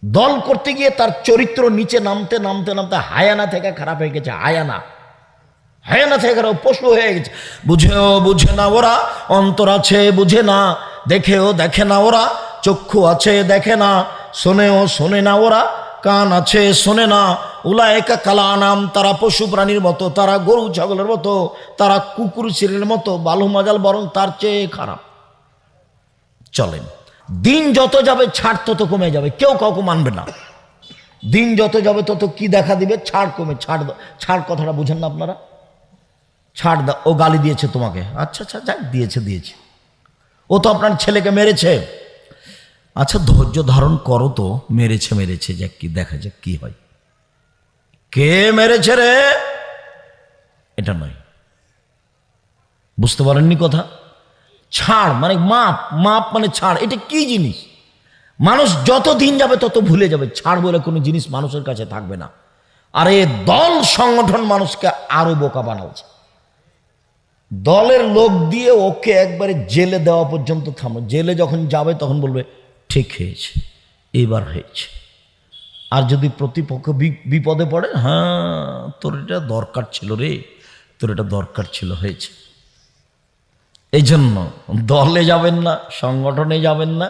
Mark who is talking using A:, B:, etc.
A: দল করতে গিয়ে তার চরিত্র নিচে নামতে নামতে নামতে হায়ানা থেকে খারাপ হয়ে গেছে। হায়ানা থেকে খারাপ, পশু হয়ে গেছে। বুঝেও বুঝে না ওরা, অন্তর আছে বুঝে না, দেখেও দেখে না ওরা, চক্ষু আছে দেখে না, শোনেও শোনে না ওরা, কান আছে শোনে না। উলায়েকা কাল আনাম, তারা পশু প্রাণীর মতো, তারা গরু ছাগলের মতো, তারা কুকুর শিরের মতো, বালু মাজাল বরং তার চেয়ে খারাপ। চলেন, দিন যত যাবে ছাড় তত কমে যাবে, কেউ কাউকে মানবে না। দিন যত যাবে তত কি দেখা দিবে? ছাড় কমে। ছাড় কথাটা বুঝেন না আপনারা? ছাড় দাও, ও গালি দিয়েছে তোমাকে, আচ্ছা আচ্ছা যাক, দিয়েছে। ও তো আপনার ছেলেকে মেরেছে, আচ্ছা ধৈর্য ধারণ করো তো, মেরেছে যাক, কি দেখা যাক কি হয়। কে মেরেছে রে, এটা নয়। বুঝতে পারেননি কথা? ছাড় মানে মাপ মানে ছাড়। এটা কি জিনিস? মানুষ যত দিন যাবে তত ভুলে যাবে। ছাড় বলে কোনো জিনিস মানুষের কাছে থাকবে না। আর এই দল সংগঠন মানুষকে আরো বোকা বানাচ্ছে। দলের লোক দিয়ে ওকে একবারে জেলে দেওয়া পর্যন্ত থামো। জেলে যখন যাবে তখন বলবে ঠিক হয়েছে, এবার হয়েছে। আর যদি প্রতিপক্ষ বিপদে পড়ে, হ্যাঁ তোর এটা দরকার ছিল রে, তোর এটা দরকার ছিল, হয়েছে। এই জন্য দলে যাবেন না, সংগঠনে যাবেন না,